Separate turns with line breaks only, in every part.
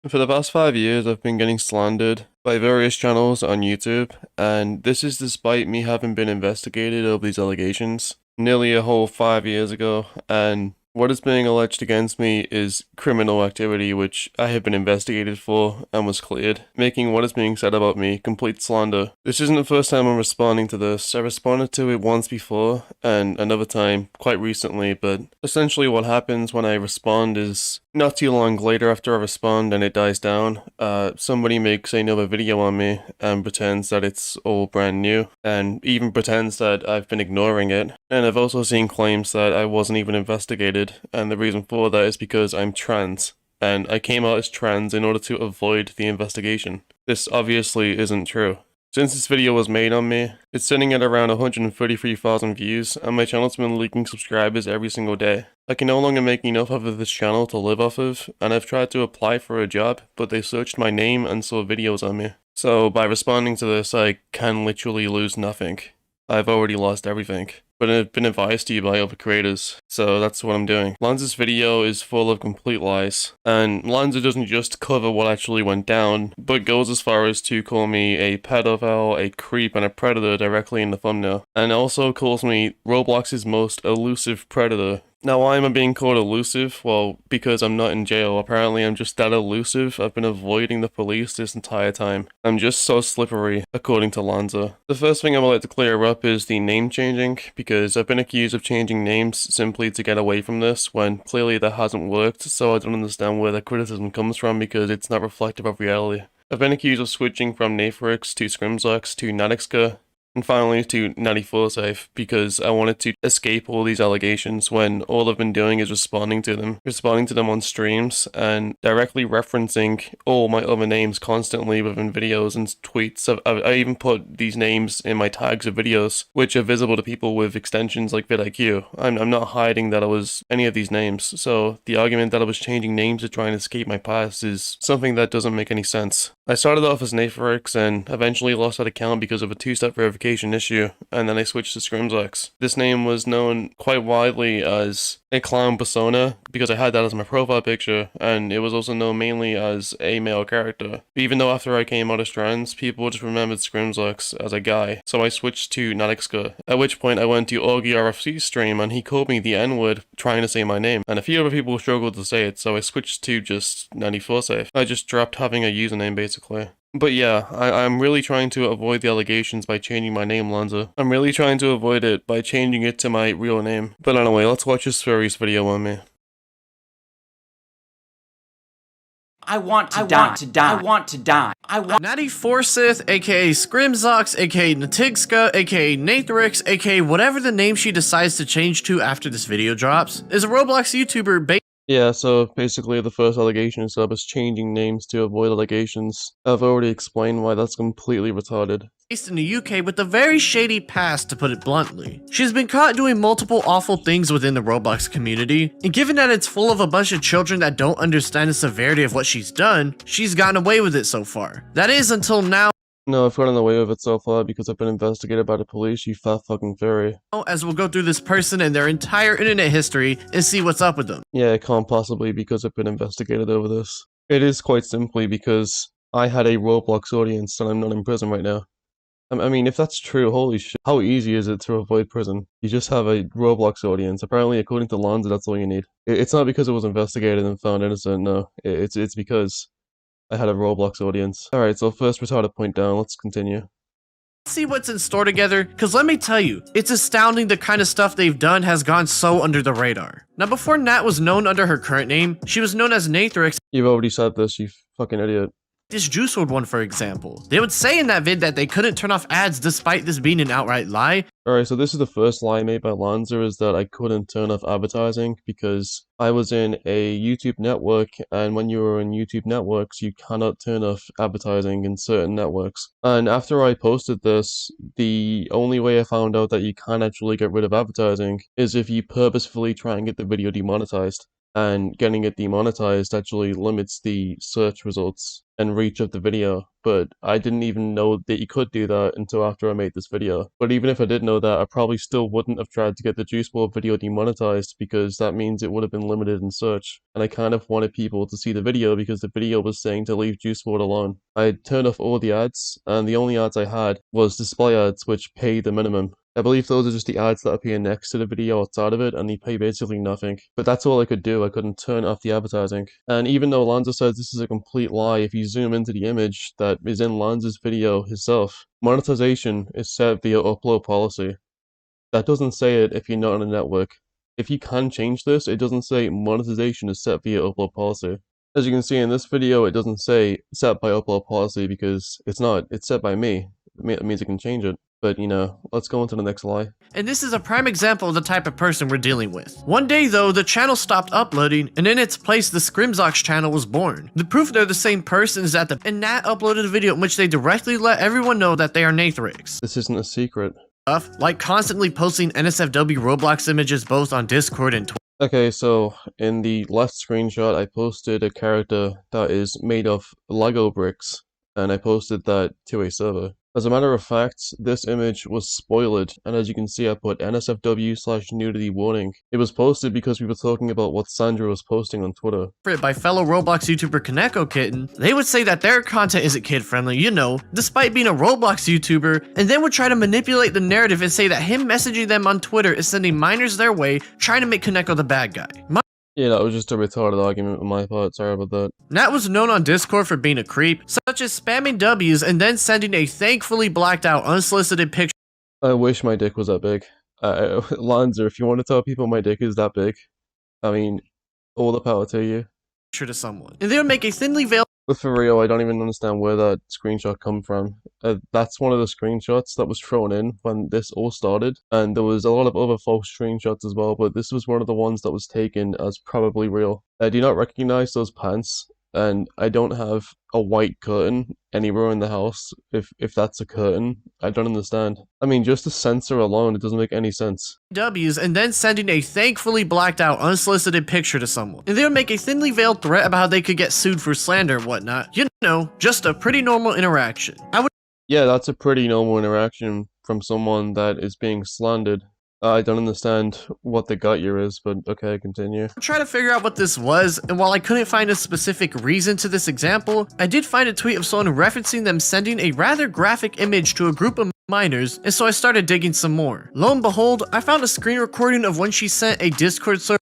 For the past 5 years, I've been getting slandered by various channels on YouTube, and this is despite me having been investigated over these allegations nearly a whole 5 years ago, and what is being alleged against me is criminal activity which I have been investigated for and was cleared, making what is being said about me complete slander. This isn't the first time I'm responding to this. I responded to it once before and another time quite recently, but essentially what happens when I respond is not too long later after I respond and it dies down, somebody makes another video on me and pretends that it's all brand new and even pretends that I've been ignoring it. And I've also seen claims that I wasn't even investigated, and the reason for that is because I'm trans, and I came out as trans in order to avoid the investigation. This obviously isn't true. Since this video was made on me, it's sitting at around 133,000 views, and my channel's been leaking subscribers every single day. I can no longer make enough off of this channel to live off of, and I've tried to apply for a job, but they searched my name and saw videos on me. So by responding to this, I can literally lose nothing. I've already lost everything, but I've been advised to you by other creators, so that's what I'm doing. Lanza's video is full of complete lies, and Lanza doesn't just cover what actually went down, but goes as far as to call me a pedophile, a creep, and a predator directly in the thumbnail, and also calls me Roblox's most elusive predator. Now, why am I being called elusive? Well, because I'm not in jail. Apparently, I'm just that elusive. I've been avoiding the police this entire time. I'm just so slippery, according to Lanza. The first thing I would like to clear up is the name changing, because I've been accused of changing names simply to get away from this, when clearly that hasn't worked, so I don't understand where the criticism comes from because it's not reflective of reality. I've been accused of switching from Nattie Forsyth to Scrimzox to Nattie, and finally to Nattie Forsyth, because I wanted to escape all these allegations when all I've been doing is responding to them on streams, and directly referencing all my other names constantly within videos and tweets. I even put these names in my tags of videos, which are visible to people with extensions like vidIQ. I'm not hiding that I was any of these names, so the argument that I was changing names to try and escape my past is something that doesn't make any sense. I started off as Nattie and eventually lost that account because of a two-step verification issue, and then I switched to Scrimzox. This name was known quite widely as a clown persona because I had that as my profile picture, and it was also known mainly as a male character. Even though after I came out as trans, people just remembered Scrimzox as a guy, so I switched to Nattie, at which point I went to Augie RFC's stream and he called me the N-word trying to say my name, and a few other people struggled to say it, so I switched to just Nattie Forsyth. I just dropped having a username basically. But yeah, I'm really trying to avoid the allegations by changing my name, Lanza. I'm really trying to avoid it by changing it to my real name. But anyway, let's watch this Furry's video on me.
I want to die.
Nattie Forsyth, aka Scrimzox, aka Nattie, aka Nathrix, aka whatever the name she decides to change to after this video drops, is a Roblox YouTuber
Yeah, so basically the first allegation is about changing names to avoid allegations. I've already explained why that's completely retarded.
Based in the UK with a very shady past, to put it bluntly. She's been caught doing multiple awful things within the Roblox community, and given that it's full of a bunch of children that don't understand the severity of what she's done, she's gotten away with it so far. That is until now.
No, I've gotten away with it so far because I've been investigated by the police, you fat fucking furry.
As we'll go through this person and their entire internet history and see what's up with them.
Yeah, it can't possibly because I've been investigated over this. It is quite simply because I had a Roblox audience and I'm not in prison right now. I mean, if that's true, holy shit, how easy is it to avoid prison? You just have a Roblox audience. Apparently, according to Lanza, that's all you need. It's not because it was investigated and found innocent, no. It's because I had a Roblox audience. Alright, so first retarded point down, let's continue.
See what's in store together, cause let me tell you, it's astounding the kind of stuff they've done has gone so under the radar. Now before Nat was known under her current name, she was known as Nathrix.
You've already said this, you fucking idiot.
This Juice WRLD one, for example. They would say in that vid that they couldn't turn off ads despite this being an outright lie.
Alright, so this is the first lie made by Lanza, is that I couldn't turn off advertising because I was in a YouTube network, and when you are in YouTube networks, you cannot turn off advertising in certain networks. And after I posted this, the only way I found out that you can actually get rid of advertising is if you purposefully try and get the video demonetized. and getting it demonetized actually limits the search results and reach of the video. But I didn't even know that you could do that until after I made this video. But even if I did know that, I probably still wouldn't have tried to get the Juice WRLD video demonetized, because that means it would have been limited in search. And I kind of wanted people to see the video because the video was saying to leave Juice WRLD alone. I had turned off all the ads, and the only ads I had was display ads, which pay the minimum. I believe those are just the ads that appear next to the video outside of it, and they pay basically nothing. But that's all I could do. I couldn't turn off the advertising. And even though Lanza says this is a complete lie, if you zoom into the image that is in Lanza's video himself, monetization is set via upload policy. That doesn't say it if you're not on a network. If you can change this, it doesn't say monetization is set via upload policy. As you can see in this video, it doesn't say set by upload policy because it's not. It's set by me. It means I can change it. But, you know, let's go on to the next lie.
And this is a prime example of the type of person we're dealing with. One day though, the channel stopped uploading, and in its place the Scrimzox channel was born. The proof they're the same person is that and Nat uploaded a video in which they directly let everyone know that they are Nathrix.
This isn't a secret.
Like constantly posting NSFW Roblox images both on Discord and Twitter.
Okay, so in the left screenshot, I posted a character that is made of Lego bricks, and I posted that to a server. As a matter of fact, this image was spoiled, and as you can see I put NSFW/nudity warning. It was posted because we were talking about what Sandra was posting on Twitter.
By fellow Roblox YouTuber Kaneko Kitten, they would say that their content isn't kid friendly, you know, despite being a Roblox YouTuber, and then would try to manipulate the narrative and say that him messaging them on Twitter is sending minors their way, trying to make Kaneko the bad guy.
Yeah, that was just a retarded argument on my part, sorry about that.
Nat was known on Discord for being a creep, such as spamming W's and then sending a thankfully blacked out unsolicited picture.
I wish my dick was that big. Lanza, if you want to tell people my dick is that big, I mean, all the power to you.
To someone. And they would make a thinly veiled.
But for real, I don't even understand where that screenshot come from. That's one of the screenshots that was thrown in when this all started, and there was a lot of other false screenshots as well, but this was one of the ones that was taken as probably real. I do not recognize those pants, and I don't have a white curtain anywhere in the house. If that's a curtain, I don't understand. I mean, just the sensor alone, it doesn't make any sense.
W's and then sending a thankfully blacked out unsolicited picture to someone. And they would make a thinly veiled threat about how they could get sued for slander and whatnot. You know, just a pretty normal interaction.
Yeah, that's a pretty normal interaction from someone that is being slandered. I don't understand what the gut year is, but okay, continue.
I'm trying to figure out what this was, and while I couldn't find a specific reason to this example, I did find a tweet of someone referencing them sending a rather graphic image to a group of minors, and so I started digging some more. Lo and behold, I found a screen recording of when she sent a Discord server.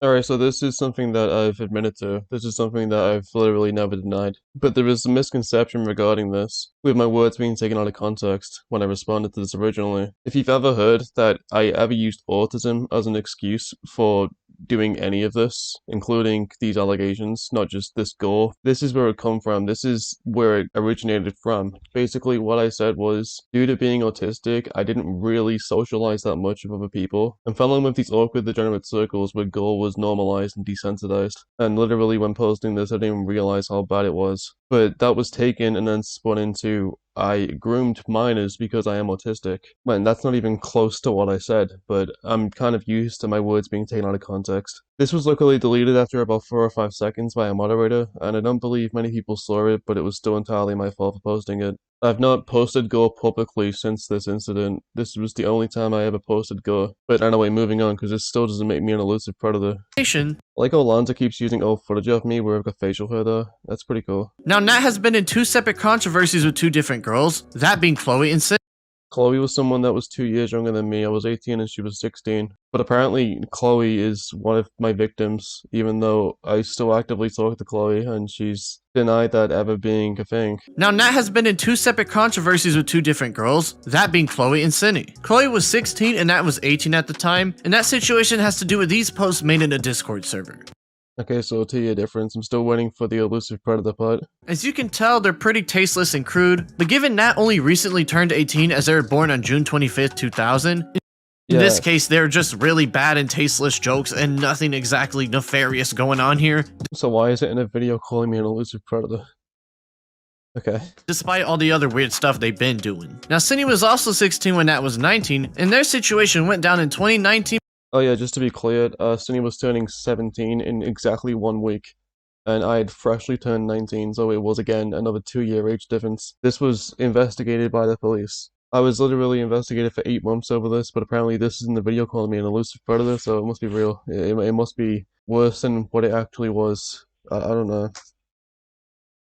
Alright, so this is something that I've admitted to. This is something that I've literally never denied. But there is a misconception regarding this, with my words being taken out of context when I responded to this originally. If you've ever heard that I ever used autism as an excuse for doing any of this, including these allegations, not just this gore, this is where it come from. This is where it originated from. Basically, what I said was, due to being autistic, I didn't really socialize that much with other people, and fell in with these awkward degenerate circles where gore was normalized and desensitized. And literally, when posting this, I didn't even realize how bad it was. But that was taken and then spun into, I groomed minors because I am autistic. Man, that's not even close to what I said, but I'm kind of used to my words being taken out of context. This was luckily deleted after about 4 or 5 seconds by a moderator, and I don't believe many people saw it, but it was still entirely my fault for posting it. I've not posted gore publicly since this incident. This was the only time I ever posted gore. But anyway, moving on, because this still doesn't make me an elusive predator. Like how Lanza keeps using old footage of me where I've got facial hair though. That's pretty cool.
Now, Nat has been in 2 separate controversies with 2 different girls, that being Chloe and Sid.
Chloe was someone that was 2 years younger than me. I was 18 and she was 16. But apparently Chloe is one of my victims, even though I still actively talk to Chloe and she's denied that ever being a thing.
Now, Nat has been in 2 separate controversies with 2 different girls, that being Chloe and Cindy. Chloe was 16 and Nat was 18 at the time, and that situation has to do with these posts made in a Discord server.
Okay, so 2 year difference. I'm still waiting for the elusive predator part.
As you can tell, they're pretty tasteless and crude, but given Nat only recently turned 18 as they were born on June 25th, 2000, in this case, they're just really bad and tasteless jokes and nothing exactly nefarious going on here.
So why is it in a video calling me an elusive predator? Okay.
Despite all the other weird stuff they've been doing. Now, Cindy was also 16 when Nat was 19, and their situation went down in 2019.
Oh yeah, just to be clear, Sunny was turning 17 in exactly 1 week, and I had freshly turned 19, so it was again another 2 year age difference. This was investigated by the police. I was literally investigated for 8 months over this, but apparently this is in the video calling me an elusive predator, so it must be real. It must be worse than what it actually was. I don't know.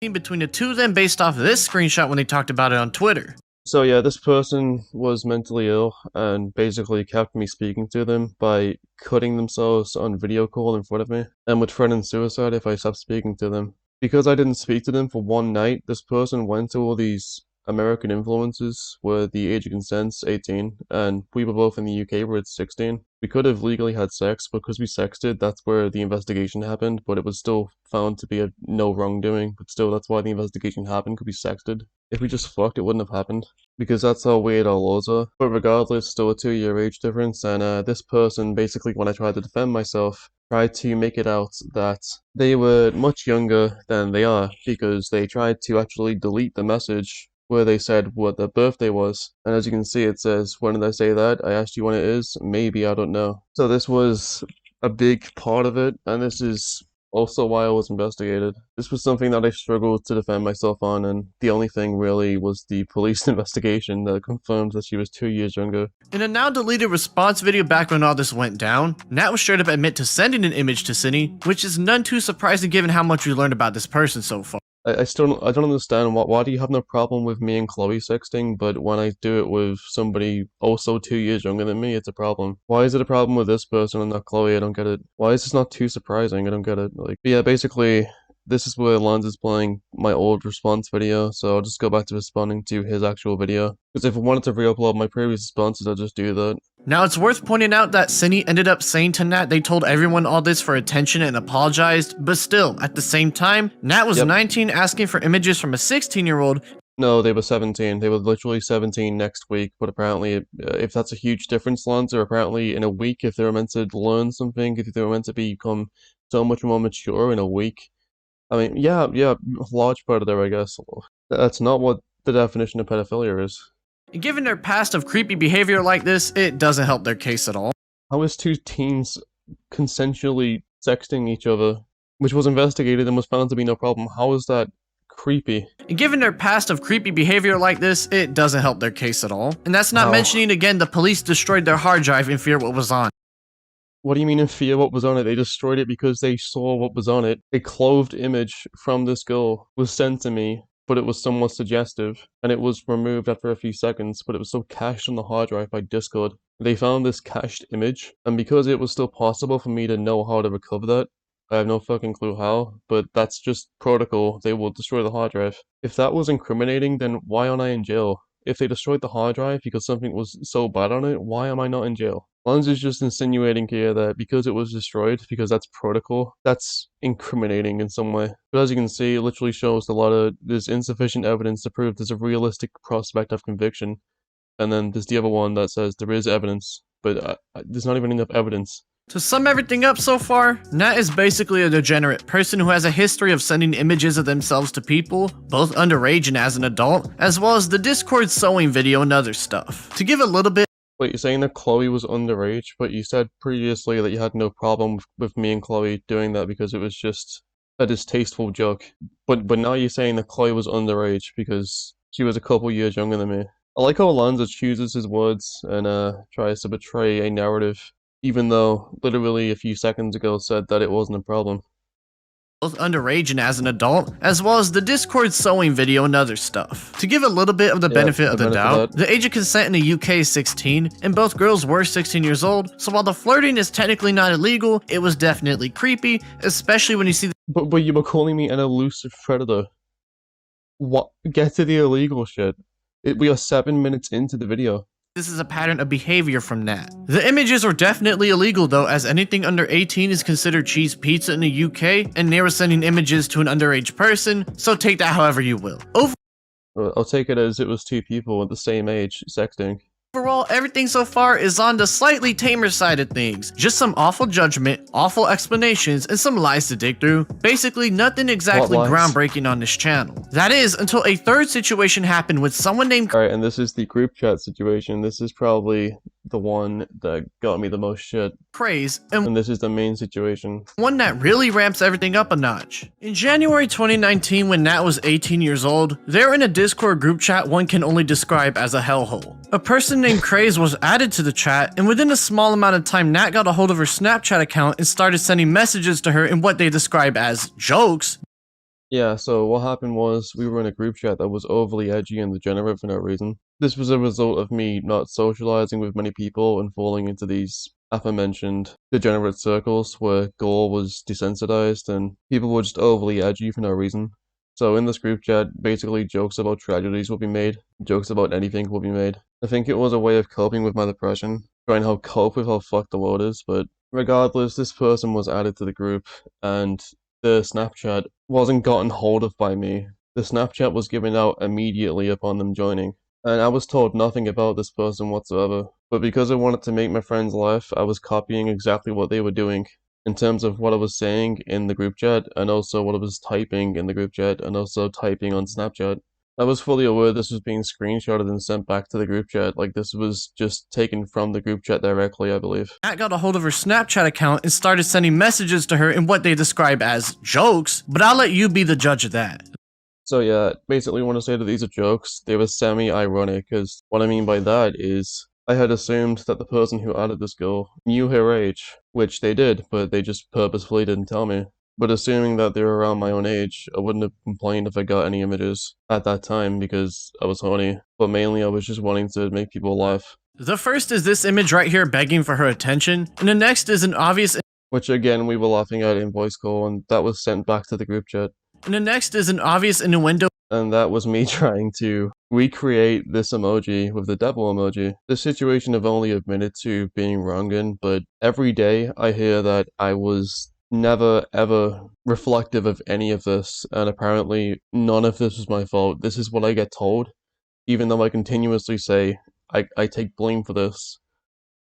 Between the two of them based off of this screenshot when they talked about it on Twitter.
So yeah, this person was mentally ill and basically kept me speaking to them by cutting themselves on video call in front of me and would threaten suicide if I stopped speaking to them. Because I didn't speak to them for one night, this person went to all these American influencers where the age of consent's 18 and we were both in the UK where it's 16. We could have legally had sex, but because we sexted, that's where the investigation happened, but it was still found to be a no wrongdoing, but still that's why the investigation happened, because we sexted. If we just fucked, it wouldn't have happened, because that's how weird our laws are. But regardless, still a 2 year age difference, and this person, basically when I tried to defend myself, tried to make it out that they were much younger than they are, because they tried to actually delete the message where they said what their birthday was. And as you can see, it says, when did I say that? I asked you when it is? Maybe, I don't know. So this was a big part of it, and this is also why I was investigated. This was something that I struggled to defend myself on, and the only thing really was the police investigation that confirmed that she was 2 years younger.
In a now deleted response video back when all this went down, Nat would straight up admit to sending an image to Cindy, which is none too surprising given how much we learned about this person so far.
I still I don't understand why do you have no problem with me and Chloe sexting, but when I do it with somebody also 2 years younger than me, it's a problem. Why is it a problem with this person and not Chloe? I don't get it. Why is this not too surprising? I don't get it. Like, but yeah, basically, this is where Lanza's playing my old response video, so I'll just go back to responding to his actual video. Because if I wanted to re-upload my previous responses, I'll just do that.
Now it's worth pointing out that Cindy ended up saying to Nat they told everyone all this for attention and apologized, but still, at the same time, Nat was 19 asking for images from a 16-year-old.
No, they were 17. They were literally 17 next week, but apparently, if that's a huge difference, Lanza, apparently in a week, if they were meant to learn something, if they were meant to become so much more mature in a week, I mean, yeah, large predator, I guess. That's not what the definition of pedophilia is.
And given their past of creepy behavior like this, it doesn't help their case at all.
How is two teens consensually sexting each other, which was investigated and was found to be no problem? How is that creepy?
And given their past of creepy behavior like this, it doesn't help their case at all. And that's not mentioning again the police destroyed their hard drive in fear of what was on.
What do you mean in fear what was on it? They destroyed it because they saw what was on it. A clothed image from this girl was sent to me, but it was somewhat suggestive, and it was removed after a few seconds, but it was still cached on the hard drive by Discord. They found this cached image, and because it was still possible for me to know how to recover that, I have no fucking clue how, but that's just protocol. They will destroy the hard drive. If that was incriminating, then why aren't I in jail? If they destroyed the hard drive because something was so bad on it, why am I not in jail? Lanza's just insinuating here that because it was destroyed, because that's protocol, that's incriminating in some way. But as you can see, it literally shows there's insufficient evidence to prove there's a realistic prospect of conviction. And then there's the other one that says there is evidence, but there's not even enough evidence.
To sum everything up so far, Nat is basically a degenerate person who has a history of sending images of themselves to people, both underage and as an adult, as well as the Discord sewing video and other stuff. To give a little bit.
Wait, you're saying that Chloe was underage, but you said previously that you had no problem with me and Chloe doing that because it was just a distasteful joke. But now you're saying that Chloe was underage because she was a couple years younger than me. I like how Lanza chooses his words and tries to betray a narrative, even though literally a few seconds ago said that it wasn't a problem.
Both underage and as an adult, as well as the Discord sewing video and other stuff. To give a little bit of the benefit of the doubt, the age of consent in the UK is 16, and both girls were 16 years old, so while the flirting is technically not illegal, it was definitely creepy, especially when you see
But you were calling me an elusive predator. What? Get to the illegal shit. We are 7 minutes into the video.
This is a pattern of behavior from Nat. The images are definitely illegal though, as anything under 18 is considered cheese pizza in the UK, and they were sending images to an underage person, so take that however you will.
I'll take it as it was two people at the same age sexting.
Overall, everything so far is on the slightly tamer side of things. Just some awful judgment, awful explanations, and some lies to dig through. Basically, nothing exactly
lies?
groundbreaking on this channel. That is, until a third situation happened with someone named
Alright, and this is the group chat situation. This is probably the one that got me the most shit.
Craze, and
And this is the main situation.
one that really ramps everything up a notch. In January 2019, when Nat was 18 years old, they're in a Discord group chat one can only describe as a hellhole. A person named Craze was added to the chat, and within a small amount of time, Nat got a hold of her Snapchat account and started sending messages to her in what they describe as jokes.
Yeah, so what happened was we were in a group chat that was overly edgy and degenerate for no reason. This was a result of me not socializing with many people and falling into these aforementioned degenerate circles where gore was desensitized and people were just overly edgy for no reason. So in this group chat, basically jokes about tragedies will be made, jokes about anything will be made. I think it was a way of coping with my depression, trying to cope with how fucked the world is, but regardless, this person was added to the group, and the Snapchat wasn't gotten hold of by me. The Snapchat was given out immediately upon them joining, and I was told nothing about this person whatsoever. But because I wanted to make my friends laugh, I was copying exactly what they were doing, in terms of what I was saying in the group chat, and also what I was typing in the group chat, and also typing on Snapchat. I was fully aware this was being screenshotted and sent back to the group chat, like this was just taken from the group chat directly, I believe.
Nat got a hold of her Snapchat account and started sending messages to her in what they describe as jokes, but I'll let you be the judge of that.
So yeah, basically want to say that these are jokes. They were semi-ironic, because what I mean by that is I had assumed that the person who added this girl knew her age, which they did, but they just purposefully didn't tell me. But assuming that they were around my own age, I wouldn't have complained if I got any images at that time because I was horny. But mainly I was just wanting to make people laugh.
The first is this image right here begging for her attention, and the next is an obvious
Which again, we were laughing at in voice call, and that was sent back to the group chat.
innuendo.
And that was me trying to recreate this emoji with the devil emoji. This situation I've only admitted to being wrong in, but every day I hear that I was never ever reflective of any of this, and apparently none of this was my fault. This is what I get told, even though I continuously say I take blame for this.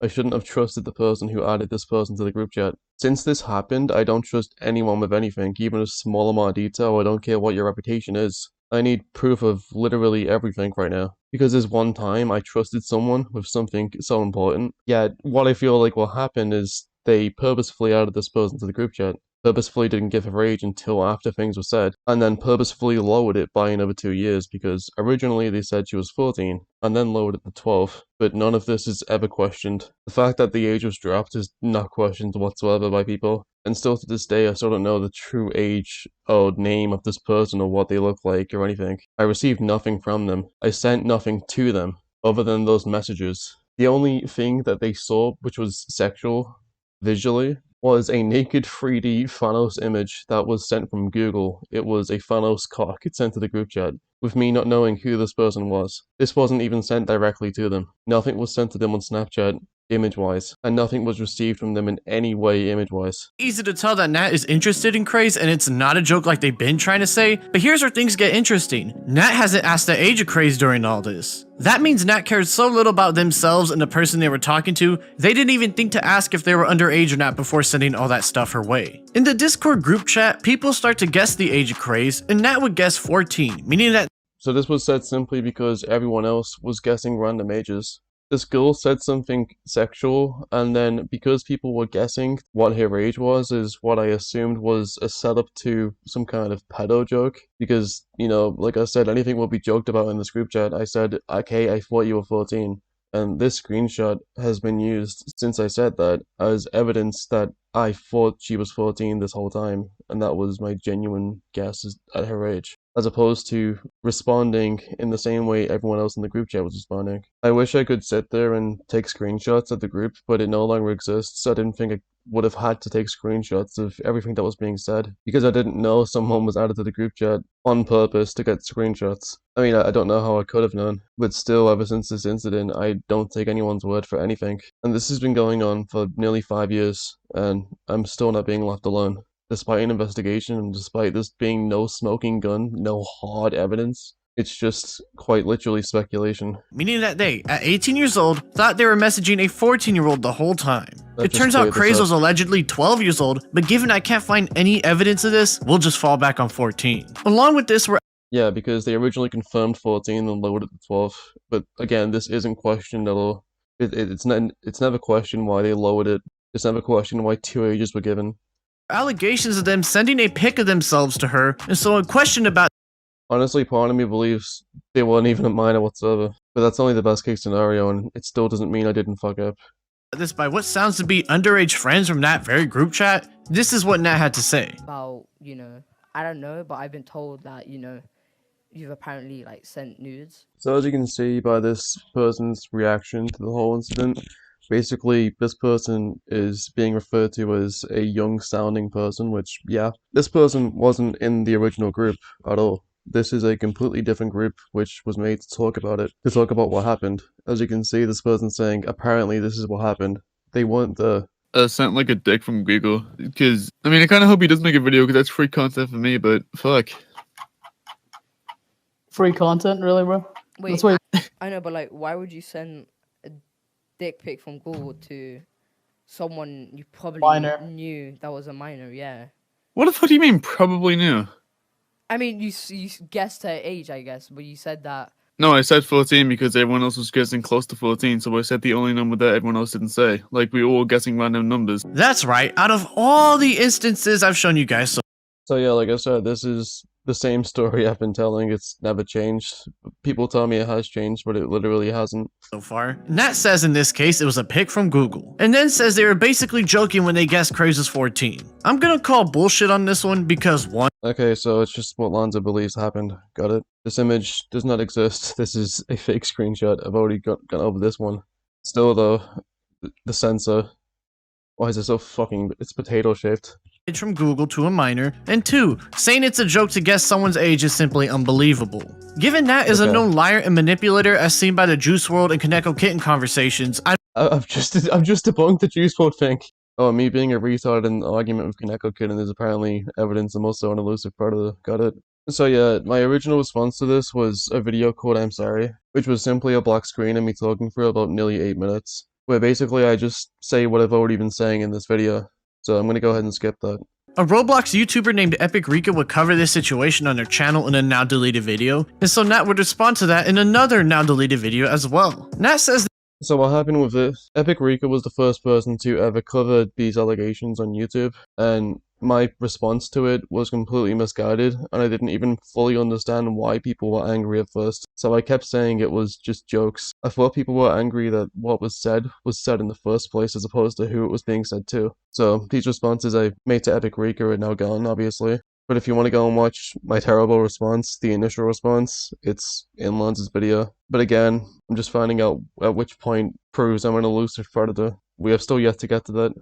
I shouldn't have trusted the person who added this person to the group chat. Since this happened, I don't trust anyone with anything, even a small amount of detail. I don't care what your reputation is. I need proof of literally everything right now. Because there's one time I trusted someone with something so important, yet what I feel like will happen is they purposefully added this person to the group chat, purposefully didn't give her age until after things were said, and then purposefully lowered it by another 2 years because originally they said she was 14, and then lowered it to 12, but none of this is ever questioned. The fact that the age was dropped is not questioned whatsoever by people, and still to this day I still don't know the true age or name of this person or what they look like or anything. I received nothing from them. I sent nothing to them other than those messages. The only thing that they saw, which was sexual, visually, was a naked 3D Thanos image that was sent from Google. It was a Thanos cock. It's sent to the group chat, with me not knowing who this person was. This wasn't even sent directly to them. Nothing was sent to them on Snapchat, image-wise, and nothing was received from them in any way image-wise.
Easy to tell that Nat is interested in Craze, and it's not a joke like they've been trying to say, but here's where things get interesting. Nat hasn't asked the age of Craze during all this. That means Nat cared so little about themselves and the person they were talking to, they didn't even think to ask if they were underage or not before sending all that stuff her way. In the Discord group chat, people start to guess the age of Craze, and Nat would guess 14, meaning that
So this was said simply because everyone else was guessing random ages. This girl said something sexual, and then because people were guessing what her age was, is what I assumed was a setup to some kind of pedo joke. Because, you know, like I said, anything will be joked about in this group chat. I said, okay, I thought you were 14. And this screenshot has been used since I said that as evidence that I thought she was 14 this whole time, and that was my genuine guess at her age, as opposed to responding in the same way everyone else in the group chat was responding. I wish I could sit there and take screenshots of the group, but it no longer exists. I didn't think I would have had to take screenshots of everything that was being said, because I didn't know someone was added to the group chat on purpose to get screenshots. I mean, I don't know how I could have known, but still, ever since this incident, I don't take anyone's word for anything. And this has been going on for nearly 5 years, and I'm still not being left alone. Despite an investigation, and despite this being no smoking gun, no hard evidence, It's just quite literally speculation.
Meaning that they, at 18 years old, thought they were messaging a 14-year-old the whole time.
That
It
just
turns out
cleared this
Craze
up.
was allegedly 12 years old, but given I can't find any evidence of this, we'll just fall back on 14. Along with this, we're
Yeah, because they originally confirmed 14 and lowered it to 12. But again, this isn't questioned at all. It's never questioned why they lowered it. It's never questioned why 2 ages were given.
allegations of them sending a pic of themselves to her, and so a question about
Honestly, part of me believes they weren't even a minor whatsoever. But that's only the best case scenario, and it still doesn't mean I didn't fuck up.
this by what sounds to be underage friends from that very group chat. This is what Nat had to say.
About, I don't know, but I've been told that, you've apparently, like, sent nudes.
So as you can see by this person's reaction to the whole incident, basically this person is being referred to as a young sounding person, which, yeah, this person wasn't in the original group at all. This is a completely different group which was made to talk about it, to talk about what happened. As you can see, this person saying, apparently this is what happened. They weren't there.
Sent like a dick from Google, because I mean I kind of hope he does make a video because that's free content for me, but fuck.
Free content, really, bro?
Wait,
That's why
I know, but, like, why would you send a dick pic from Google to someone you probably
Minor.
knew that was a minor? Yeah.
What the fuck do you mean probably knew?
I mean, you guessed her age, I guess, but you said that.
No, I said 14 because everyone else was guessing close to 14, so I said the only number that everyone else didn't say. Like, we were all guessing random numbers.
That's right, out of all the instances I've shown you guys
So yeah, like I said, this is the same story I've been telling. It's never changed. People tell me it has changed, but it literally hasn't.
so far, Nat says in this case it was a pic from Google, and then says they were basically joking when they guessed Craze was 14. I'm gonna call bullshit on this one because one,
Okay, so it's just what Lanza believes happened. Got it? This image does not exist. This is a fake screenshot. I've already gone over this one. Still though, the sensor. Why is it so fucking... It's potato shaped.
from Google to a minor, and two, saying it's a joke to guess someone's age is simply unbelievable. Given Nat is a
Okay.
known liar and manipulator as seen by the Juice WRLD and Kaneko Kitten conversations,
I've just debunked the Juice WRLD thing. Oh, me being a retard in an argument with Kaneko Kitten is apparently evidence I'm also an elusive predator. Got it? So yeah, my original response to this was a video called I'm Sorry, which was simply a black screen and me talking for about nearly 8 minutes, where basically I just say what I've already been saying in this video. So I'm gonna go ahead and skip that.
a Roblox YouTuber named Epic Rika would cover this situation on their channel in a now deleted video, and so Nat would respond to that in another now deleted video as well. Nat says
So what happened with this? Epic Rika was the first person to ever cover these allegations on YouTube, and my response to it was completely misguided, and I didn't even fully understand why people were angry at first. So I kept saying it was just jokes. I thought people were angry that what was said in the first place as opposed to who it was being said to. So these responses I made to Epic Rika are now gone, obviously. But if you want to go and watch my terrible response, the initial response, it's in Lanza's video. But again, I'm just finding out at which point proves I'm an elusive predator. We have still yet to get to that.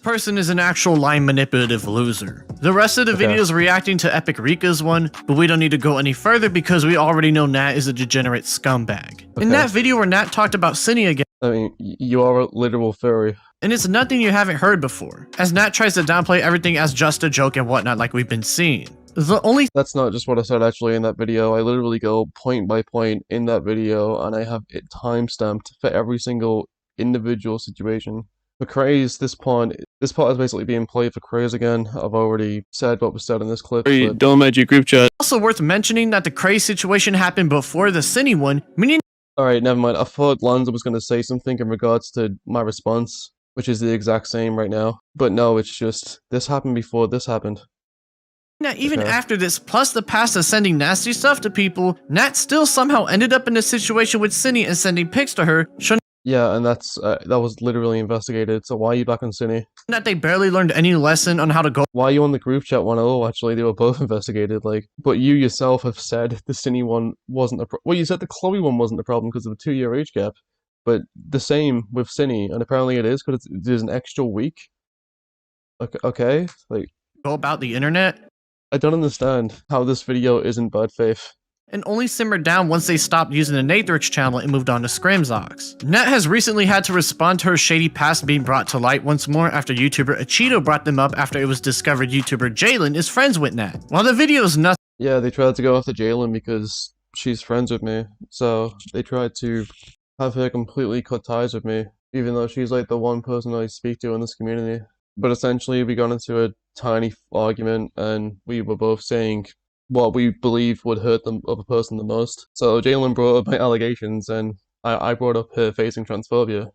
person is an actual line manipulative loser. The rest of the
Okay.
video is reacting to Epic Rika's one, but we don't need to go any further because we already know Nat is a degenerate scumbag. In
Okay.
that video where Nat talked about Cindy again,
I mean, you are a literal furry.
and it's nothing you haven't heard before, as Nat tries to downplay everything as just a joke and whatnot like we've been seeing. The only
That's not just what I said actually in that video. I literally go point by point in that video and I have it time-stamped for every single individual situation. For Craze, this part is basically being played for Craze again. I've already said what was said in this clip. But
Don't let your group chat.
also worth mentioning that the Craze situation happened before the Cindy one, meaning
alright, never mind. I thought Lanza was going to say something in regards to my response, which is the exact same right now. But no, it's just, this happened before this happened.
that even
Okay.
after this, plus the past of sending nasty stuff to people, Nat still somehow ended up in a situation with Cindy and sending pics to her, showing
Yeah, and that was literally investigated. So why are you back on Cine?
that they barely learned any lesson on how to go
Why are you on the group chat one? Oh, actually, they were both investigated. Like, but you yourself have said the Cine one wasn't a well, you said the Chloe one wasn't a problem because of a 2-year age gap. But the same with Cine, and apparently it is because there's an extra week. Okay, like,
about the internet,
I don't understand how this video isn't bad faith.
and only simmered down once they stopped using the Nathrix channel and moved on to Scrimzox. Nat has recently had to respond to her shady past being brought to light once more after YouTuber Achito brought them up after it was discovered YouTuber Jalen is friends with Nat. While the video is nothing
Yeah, they tried to go after Jalen because she's friends with me, so they tried to have her completely cut ties with me, even though she's like the one person I speak to in this community. But essentially, we got into a tiny argument, and we were both saying what we believed would hurt the other person the most. So Jalen brought up my allegations, and I brought up her facing transphobia.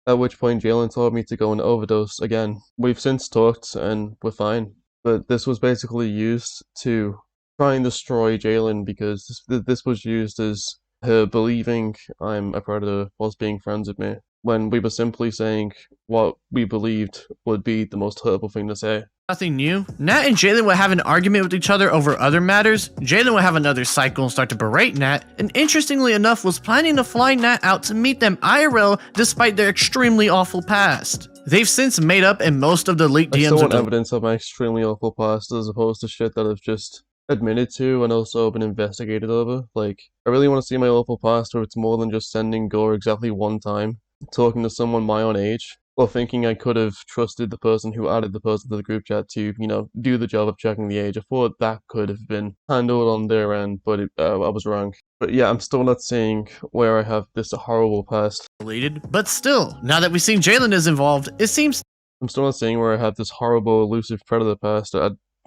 At which point Jalen told me to go and overdose again. We've since talked, and we're fine. But this was basically used to try and destroy Jalen because this was used as her believing I'm a predator whilst being friends with me, when we were simply saying what we believed would be the most hurtful thing to say.
Nothing new. Nat and Jalen would have an argument with each other over other matters. Jalen would have another cycle and start to berate Nat, and interestingly enough was planning to fly Nat out to meet them IRL despite their extremely awful past. They've since made up, and most of the leaked
I
DMs
still want
are
evidence of my extremely awful past as opposed to shit that I've just admitted to and also been investigated over. Like, I really want to see my awful past where it's more than just sending gore exactly one time, talking to someone my own age, or thinking I could have trusted the person who added the person to the group chat to, do the job of checking the age. I thought that could have been handled on their end, but I was wrong. But yeah, I'm still not seeing where I have this horrible past.
deleted. But still, now that we've seen Jalen is involved, it seems
I'm still not seeing where I have this horrible, elusive predator past.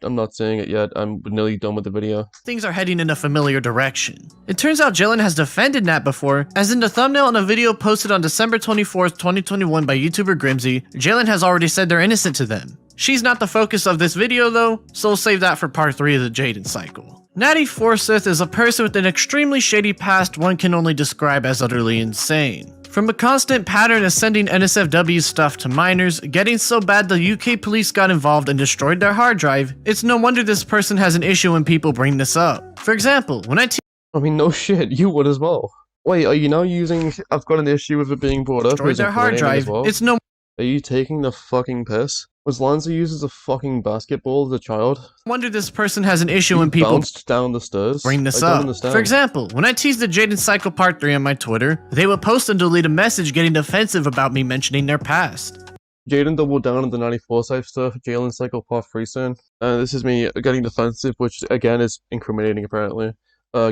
I'm not seeing it yet. I'm nearly done with the video.
things are heading in a familiar direction. It turns out Jalen has defended Nat before, as in the thumbnail on a video posted on December 24th, 2021 by YouTuber Grimsy, Jalen has already said they're innocent to them. She's not the focus of this video though, so we'll save that for part 3 of the Jaden cycle. Nattie Forsyth is a person with an extremely shady past one can only describe as utterly insane. From a constant pattern of sending NSFW stuff to minors, getting so bad the UK police got involved and destroyed their hard drive, it's no wonder this person has an issue when people bring this up. For example, when I
I mean, no shit, you would as well. Wait, are you now using I've got an issue with it being brought up
destroyed
as
their hard
incriminating as
drive,
well?
it's no
Are you taking the fucking piss? Was Lanza used as a fucking basketball as a child?
wonder this person has an issue
You
when people
bounced down the stairs?
bring this
I don't
up.
understand.
For example, when I teased the Jaden Cycle Part 3 on my Twitter, they would post and delete a message getting defensive about me mentioning their past.
Jaden doubled down on the Nattie Forsyth stuff, Jalen cycle part 3 soon. This is me getting defensive, which again is incriminating apparently.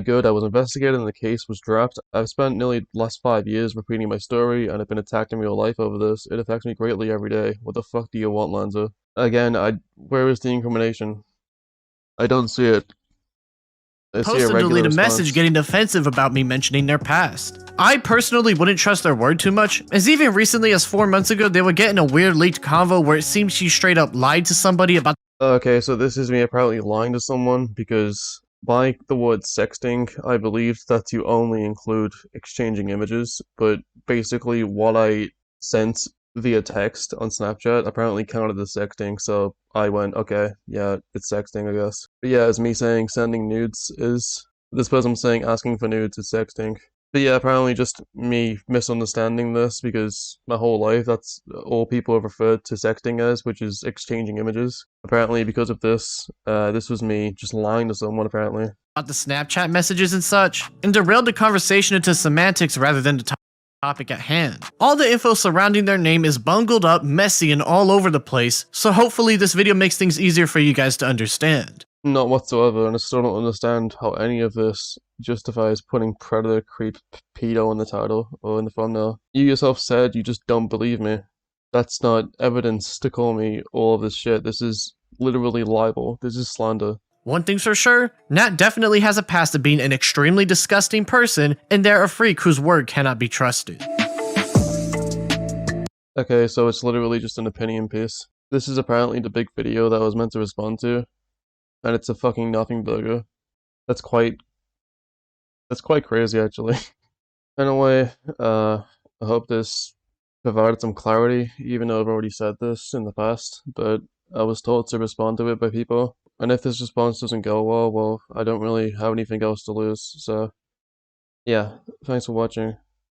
Good, I was investigated and the case was dropped. I've spent nearly the last 5 years repeating my story and I've been attacked in real life over this. It affects me greatly every day. What the fuck do you want, Lanza? Again, where is the incrimination? I don't see it. I see
Post
a
and
regular
delete a
response.
message getting defensive about me mentioning their past. I personally wouldn't trust their word too much, as even recently as 4 months ago they would get in a weird leaked convo where it seems she straight up lied to somebody about
Okay, so this is me apparently lying to someone because by the word sexting, I believed that to only include exchanging images, but basically what I sent via text on Snapchat apparently counted as sexting, so I went, okay, yeah, it's sexting, I guess. But yeah, as me saying sending nudes is, this person saying asking for nudes is sexting. But yeah, apparently just me misunderstanding this because my whole life that's all people have referred to sexting as, which is exchanging images. Apparently because of this, this was me just lying to someone apparently.
the Snapchat messages and such, and derailed the conversation into semantics rather than the topic at hand. All the info surrounding their name is bungled up, messy, and all over the place, so hopefully this video makes things easier for you guys to understand.
Not whatsoever, and I still don't understand how any of this justifies putting predator, creep, pedo in the title or in the thumbnail. You yourself said you just don't believe me. That's not evidence to call me all of this shit. This is literally libel. This is slander.
One thing's for sure, Nat definitely has a past of being an extremely disgusting person, and they're a freak whose word cannot be trusted.
Okay, so it's literally just an opinion piece. This is apparently the big video that I was meant to respond to, and it's a fucking nothing burger. That's quite crazy actually. Anyway, I hope this provided some clarity, even though I've already said this in the past, but I was told to respond to it by people. And if this response doesn't go well, I don't really have anything else to lose, so yeah, thanks for watching.